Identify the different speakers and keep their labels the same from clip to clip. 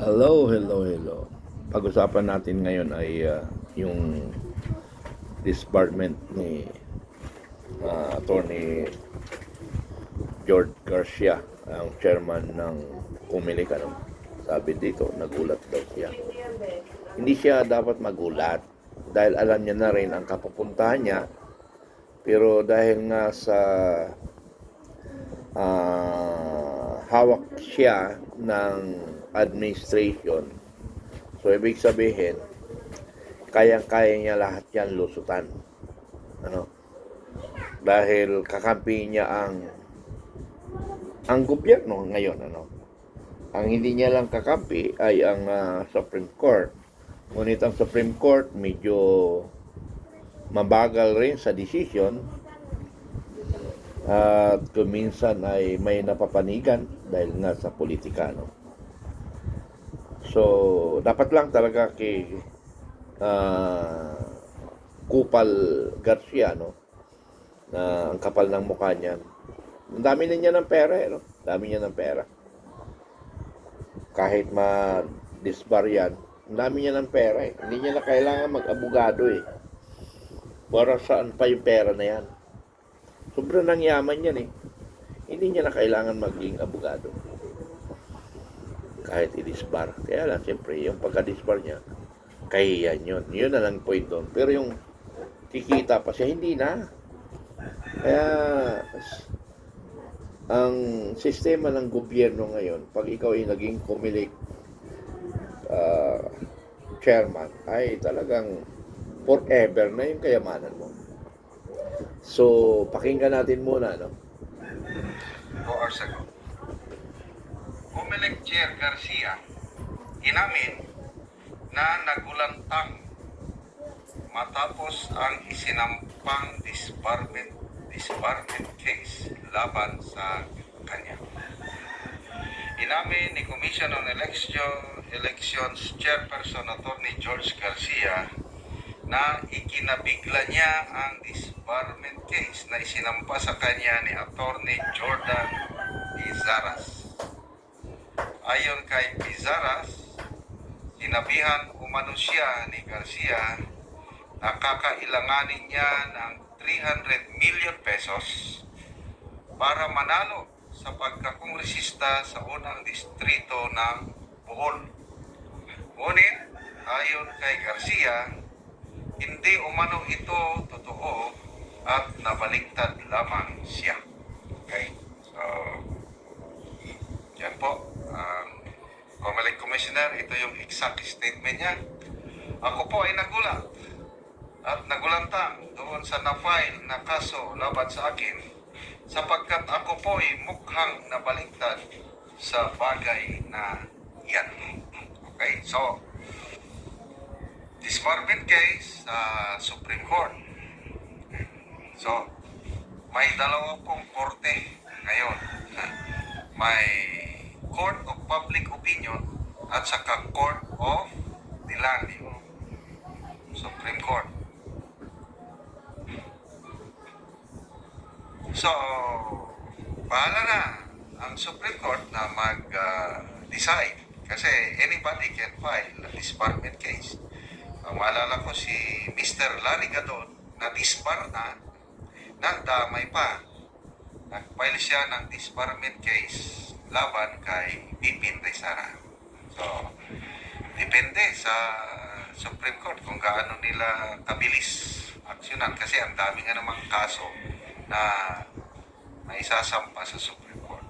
Speaker 1: Hello, hello, hello. Pag-usapan natin ngayon ay yung disbarment ni Attorney George Garcia, ang chairman ng Kumilik. Sabi dito, nagulat daw siya. Hindi siya dapat magulat dahil alam niya na rin ang kapupuntahan niya. Pero dahil nga sa hawak siya ng administration, so ibig sabihin, kayang-kaya niya lahat yan lusutan. Dahil kakampi niya ang gobyerno ngayon. Ang hindi niya lang kakampi ay ang Supreme Court. Ngunit ang Supreme Court medyo mabagal rin sa decision at kuminsan ay may napapanigan dahil nga sa politika. So, dapat lang talaga kay Kupal Garcia, na ang kapal ng mukha niya. Ang dami na niya ng pera, dami niya ng pera. Kahit ma-disbar yan, ang dami niya ng pera. Hindi niya na kailangan mag-abogado. Para saan pa yung pera na yan? Sobrang nang yaman yan. Hindi niya na kailangan maging abogado. Kahit i-disbar. Kaya lang, siyempre, yung pagka-disbar niya, kahiyan yun. Yun na lang point doon. Pero yung kikita pa siya, hindi na. Kaya, ang sistema ng gobyerno ngayon, pag ikaw ay naging Kumilik chairman, ay talagang forever na yung kayamanan mo. So, pakinggan natin muna,
Speaker 2: 2 hours ago. Kumilik Chair Garcia, inamin na nagulantang matapos ang isinampang disbarment case laban sa kanya. Inamin ni Commission on Elections Chairperson Attorney George Garcia na ikinabigla niya ang disbarment case na isinampa sa kanya ni Attorney Jordan Pizaras. Ayon kay Pizaras, sinabihan umano siya ni Garcia na kakailanganin niya ng 300 million pesos para manalo sa pagkakongresista sa unang distrito ng Bohol. Ngunit, ayon kay Garcia, hindi umano ito totoo at nabaliktad lamang siya. Okay? So, yan po. Comelec Commissioner, ito yung exact statement niya. Ako po ay nagulat at nagulantang doon sa na-file na kaso laban sa akin sapagkat ako po ay mukhang nabaliktad sa bagay na yan. Okay? So, disbarment case sa Supreme Court. So, may dalawa pong korte ngayon. May Court of Public Opinion at saka Court of the Land, Supreme Court. So, bahala na ang Supreme Court na mag-decide kasi anybody can file a disbarment case. Ang maalala ko si Mr. Larry Gadon na disbar na, nagdamay pa. Nag-file siya ng disbarment case laban kay Pipin Rizara. So, depende sa Supreme Court kung gaano nila kabilis aksyonan kasi ang dami nga namang kaso na naisasampa sa Supreme Court.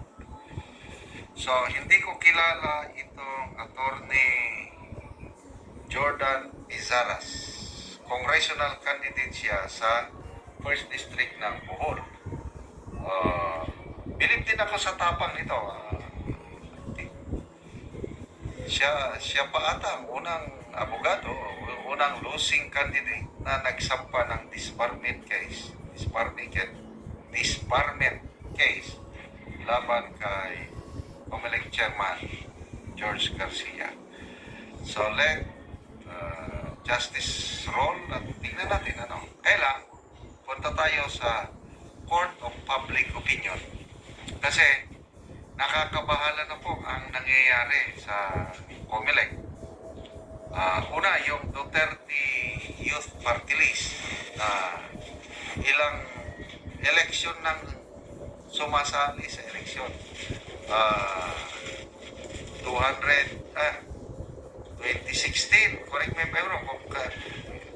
Speaker 2: So, hindi ko kilala itong Attorney Jordan Pizaras. Congressional candidate siya sa 1st District ng Bohol. Bilib din ako sa tapang nito. Siya pa ata ang unang abogado, unang losing candidate na nagsampa ng disbarment case laban kay Comelec Chairman George Garcia. So let justice roll at tingnan natin kailan punta tayo sa Court of Public Opinion kasi nakakabahala na po ang nangyayari sa COMELEC. Una, yung Duterte Youth Party List na ilang eleksyon ng sumasali sa eleksyon. 2016, correct me if I'm wrong,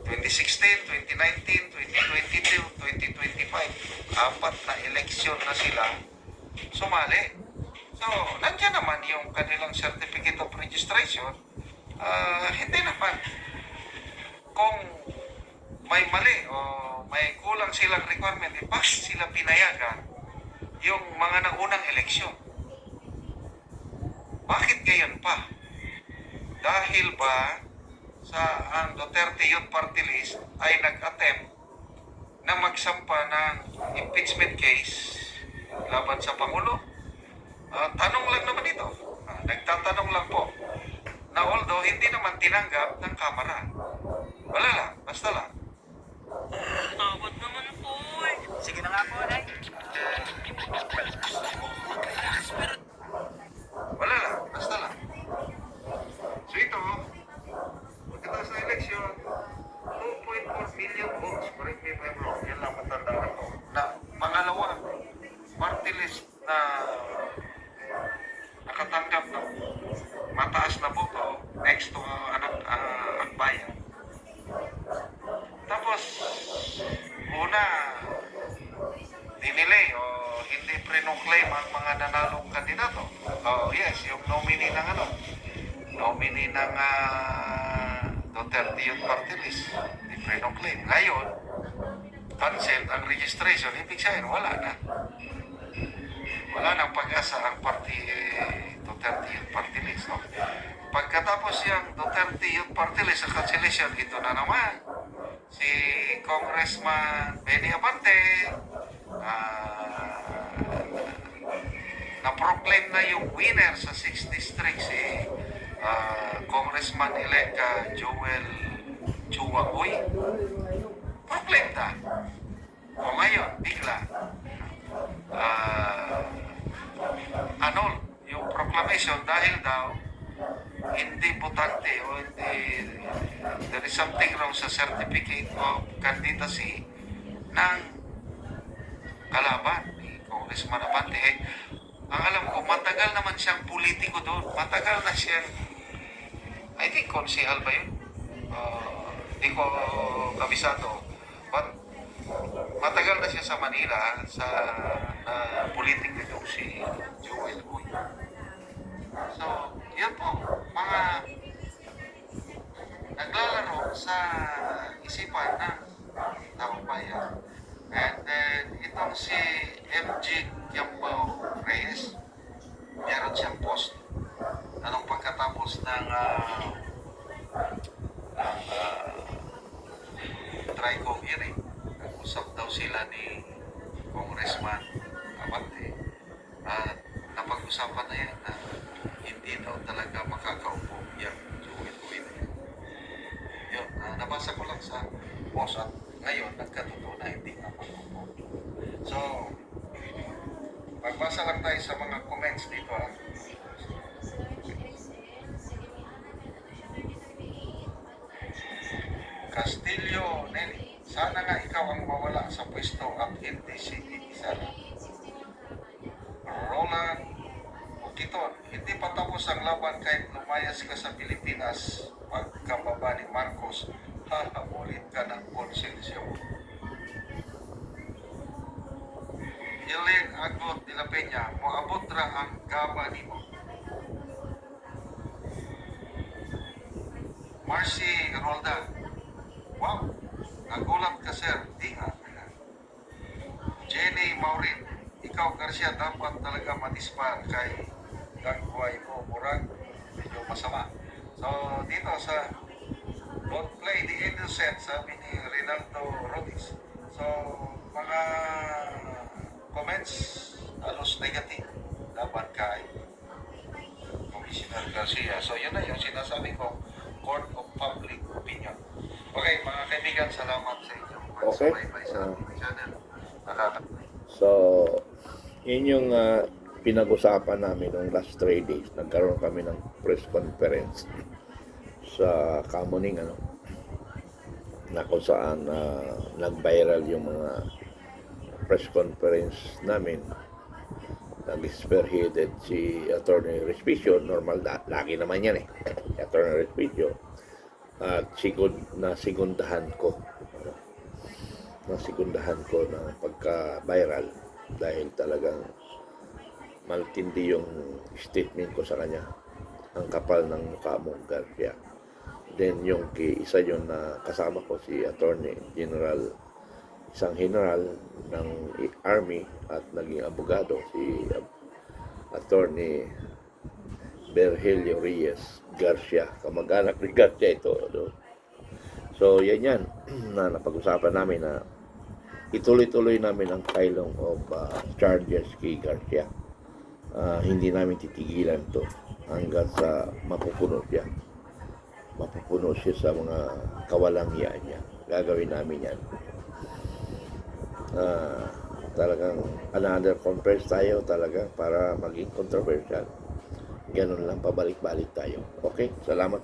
Speaker 2: 2016, 2019, 2022, 2025, apat na eleksyon na sila sumali. So, nandiyan naman yung kanilang certificate of registration. Hindi naman. Kung may mali o may kulang silang requirement, bakit sila pinayagan yung mga naunang eleksyon? Bakit ngayon pa? Dahil ba sa ang Duterte Youth Party List ay nag-attempt na magsampa ng impeachment case laban sa Pangulo? Tanong lang naman ito. Nagtatanong lang po na although hindi naman tinanggap ng Kamara. Wala lang, basta lang.
Speaker 3: Tawad naman po eh. Sige na nga po, Nay.
Speaker 2: Wala lang, basta lang. So ito, pagkatapos ng eleksyon, 2.4 million votes, correct me if I'm wrong, yan lang matandaan ko, na pangalawa, party list na nakatanggap ng mataas na boto next to Akbayan. Tapos, una, dinilay o hindi pre-claim ang mga nanalong kandidato. Oh, yes, yung nominee ng nominee ng Duterte Youth Party List, hindi pre-claim. Ngayon, cancel ang registration, ibig sabihin, wala na. Wala nang pag-asa ang Duterte Youth Party List. No? Pagkatapos yung Duterte Youth Party List sa cancellation, ito na naman. Si Congressman Benny Abante, na-proclaim na yung winner sa 6th District, si Congressman-elect Joel Chuwagoy. Proclaim na. O ngayon, bigla, yung proclamation dahil daw hindi botante o hindi, there is something wrong sa certificate of candidacy ng kalaban ni Congressman Abante. Ang alam ko, matagal naman siyang politiko doon. Matagal na siyang, I think, konsehal ba yun? Hindi ko kabisado. But, matagal na siya sa Manila sa politik nito si Joel Uy. So, yun po, mga naglalaro sa isipan ng taong bayan. And then, itong si MG Kiambao Reyes, meron siyang post. Anong pagkatapos ng TRICOM hearing, nag-usap daw sila ni Congressman Abante at napag-usapan na yan na hindi daw talaga makakaupo yung Joel Uy na yan. Yun, nabasa ko lang sa post at ngayon nagkatotoo na hindi nga makaupo. So, magbasa lang tayo sa mga comments dito ha. Castillo Nelly, sana nga ikaw ang mawala sa pwesto at hindi si Sara. Roland Bukiton, hindi pa tapos ang laban kahit lumayas ka sa Pilipinas. Pagkababa ni Marcos, hahabulin ka ng konsensyo. Hiling Agot de la Peña, moabot ra ang gaba nimo. Marcy Roldan, wow, nagulat ka sir, di nga. Jenny Maurin, ikaw Garcia dapat talaga madispar kay gagaway mo murag medyo masama. So dito sa don't play the innocent, sabi ni Rinaldo Rodis. So mga comments halos negative dapat kay Commissioner Garcia. So yun na yung sinasabi ko, Court of Public Opinion. Okay, mga kaibigan, salamat sa inyong pagsubaybay sa ating channel.
Speaker 1: So, yun yung pinag-usapan namin nung last 3 days, nagkaroon kami ng press conference sa Kamuning, na kung saan nag-viral yung mga press conference namin. Nag-spearheaded si Attorney Respicio, normal, lagi naman yan si Attorney Respicio. At nasigundahan ko na pagka-viral dahil talagang maltindi yung statement ko sa kanya. Ang kapal ng mukha mo, Garcia. Then yung isa yun na kasama ko, si Attorney General, isang general ng Army at naging abogado, si Attorney Virgilio Reyes Garcia, kamag-anak ni Garcia ito. So yan na napag-usapan namin na ituloy-tuloy namin ang filong of charges kay Garcia. Hindi namin titigilan to hanggang sa mapupuno siya sa mga kawalangyaan niya. Gagawin namin yan. Talagang another conference tayo talaga para maging controversial. Ganun lang, pabalik-balik tayo. Okay? Salamat.